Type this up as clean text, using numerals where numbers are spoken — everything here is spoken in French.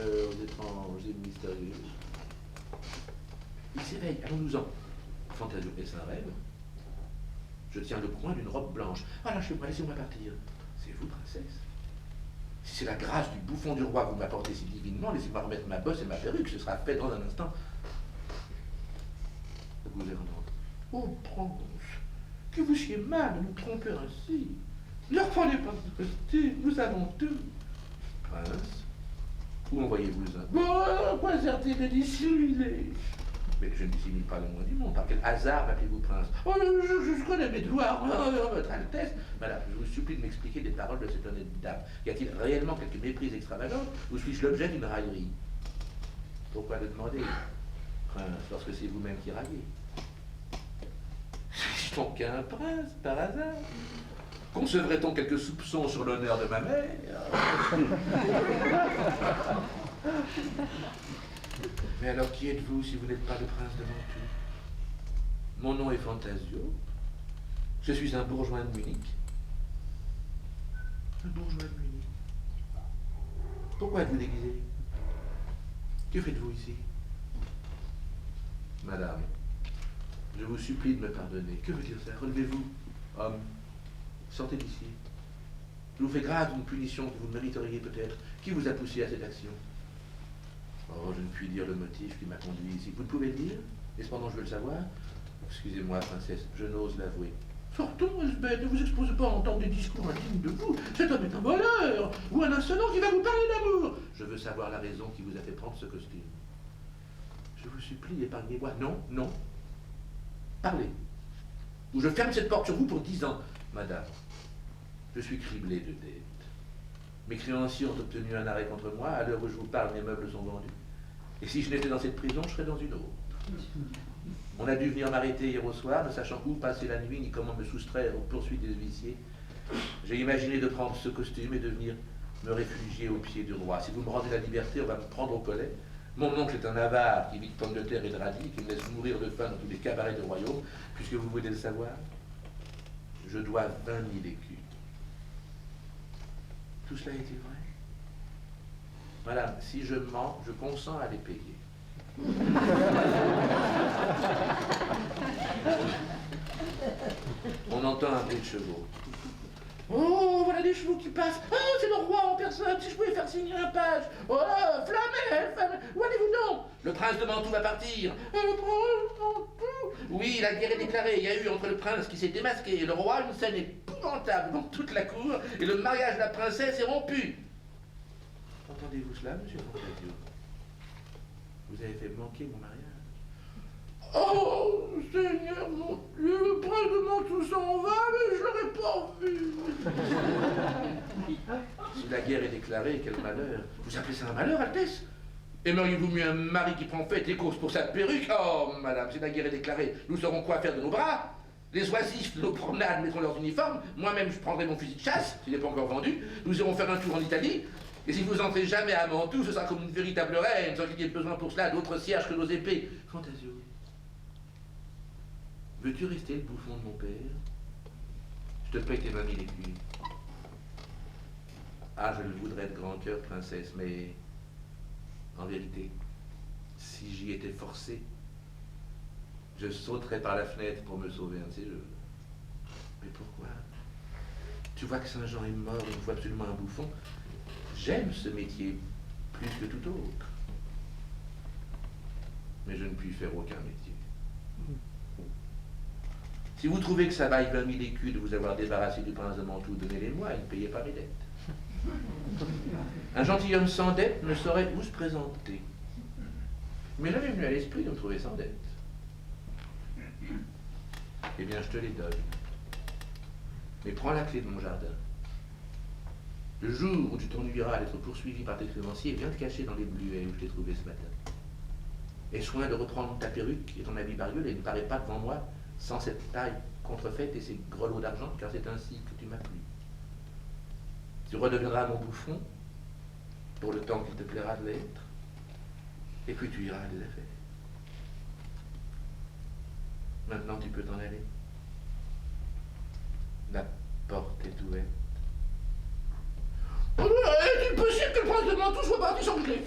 couleurs étranges et mystérieuses. Il s'éveille, allons-nous-en. Fantasio, est-ce un rêve? Je tiens le coin d'une robe blanche. Ah, lâchez-moi, laissez-moi partir. C'est vous, princesse? Si c'est la grâce du bouffon du roi que vous m'apportez si divinement, laissez-moi remettre ma bosse et ma perruque, ce sera fait dans un instant. Le gouvernant. Oh, prince, que vous chiez mal de nous tromper ainsi. Ne reprenez pas de costume, nous savons tout. Prince, où envoyez-vous-en? Bon, quoi sert-il de dissimuler? Mais je ne dissimule pas le moins du monde. Par quel hasard m'appelez-vous prince? Oh, je connais mes devoirs, votre Altesse. Madame, je vous supplie de m'expliquer des paroles de cette honnête dame. Y a-t-il réellement quelque méprise extravagante ou suis-je l'objet d'une raillerie? Pourquoi le demander, prince, lorsque c'est vous-même qui raillez? Suis-je donc un prince, par hasard? Concevrait-on quelques soupçons sur l'honneur de ma mère? Mais alors qui êtes-vous si vous n'êtes pas le prince de Mantoue? Mon nom est Fantasio. Je suis un bourgeois de Munich. Un bourgeois de Munich. Pourquoi êtes-vous déguisé? Que faites-vous ici? Madame, je vous supplie de me pardonner. Que veut dire ça? Relevez-vous, homme. Sortez d'ici. Je vous fais grave une punition que vous mériteriez peut-être. Qui vous a poussé à cette action? Oh, je ne puis dire le motif qui m'a conduit ici. Vous ne pouvez le dire? Et cependant, je veux le savoir. Excusez-moi, princesse, je n'ose l'avouer. Sortons, Elsbeth, ne vous exposez pas à entendre des discours indignes de vous. Cet homme est un voleur, ou un insolent qui va vous parler d'amour. Je veux savoir la raison qui vous a fait prendre ce costume. Je vous supplie, épargnez-moi. Non, non. Parlez. Ou je ferme cette porte sur vous pour 10 ans. Madame, je suis criblé de dettes. Mes créanciers ont obtenu un arrêt contre moi. À l'heure où je vous parle, mes meubles sont vendus. Et si je n'étais dans cette prison, je serais dans une autre. On a dû venir m'arrêter hier au soir, ne sachant où passer la nuit, ni comment me soustraire aux poursuites des huissiers. J'ai imaginé de prendre ce costume et de venir me réfugier au pied du roi. Si vous me rendez la liberté, on va me prendre au collet. Mon oncle est un avare qui vit de pommes de terre et de radis, qui me laisse mourir de faim dans tous les cabarets du royaume, puisque vous voulez le savoir. Je dois 20 000 écus. Tout cela est-il vrai? Madame, si je mens, je consens à les payer. On entend un bruit de chevaux. Oh, voilà des chevaux qui passent. Ah, c'est le roi en personne. Si je pouvais faire signer un page. Oh, Flamel, Flamel. Où allez-vous donc? Le prince de Mantoue va partir. Le prince de Mantoue? Oui, la guerre est déclarée. Il y a eu entre le prince qui s'est démasqué et le roi une scène épouvantable dans toute la cour et le mariage de la princesse est rompu. Entendez-vous cela, monsieur Fantasio? Vous avez fait manquer mon mariage. Oh, Seigneur mon Dieu, le prince de Mantoue s'en va, mais je l'aurais pas vu. Si la guerre est déclarée, quel malheur. Vous appelez ça un malheur, Altesse? Aimeriez-vous mieux un mari qui prend fête et course pour sa perruque? Oh, madame, si la guerre est déclarée, nous saurons quoi faire de nos bras. Les oisifs de nos promenades mettront leurs uniformes. Moi-même, je prendrai mon fusil de chasse, s'il n'est pas encore vendu. Nous irons faire un tour en Italie. Et si vous entrez jamais à Mantoue, ce sera comme une véritable reine, sans qu'il y ait besoin pour cela d'autres cierges que nos épées. Fantasio, veux-tu rester le bouffon de mon père? Je te paye tes 20 000 écus. Ah, je le voudrais de grand cœur, princesse, mais en vérité, si j'y étais forcé, je sauterais par la fenêtre pour me sauver un de ces jours. Mais pourquoi? Tu vois que Saint-Jean est mort et il faut absolument un bouffon. J'aime ce métier plus que tout autre. Mais je ne puis faire aucun métier. Si vous trouvez que ça vaille 20 000 écus de vous avoir débarrassé du prince de Mantoue, donnez-les-moi et ne payez pas mes dettes. Un gentilhomme sans dette ne saurait où se présenter. Mais là m'est venu à l'esprit de me trouver sans dette. Eh bien, je te les donne. Mais prends la clé de mon jardin. Le jour où tu t'ennuieras d'être poursuivi par tes créanciers, viens te cacher dans les bluets où je t'ai trouvé ce matin. Aie soin de reprendre ta perruque et ton habit bariolé et ne parais pas devant moi sans cette taille contrefaite et ces grelots d'argent, car c'est ainsi que tu m'as plu. Tu redeviendras mon bouffon pour le temps qu'il te plaira de l'être, et puis tu iras à des affaires. Maintenant, tu peux t'en aller. La porte est ouverte. Oh, est-il possible que le prince de Mantoue soit parti sans que je l'ai vu?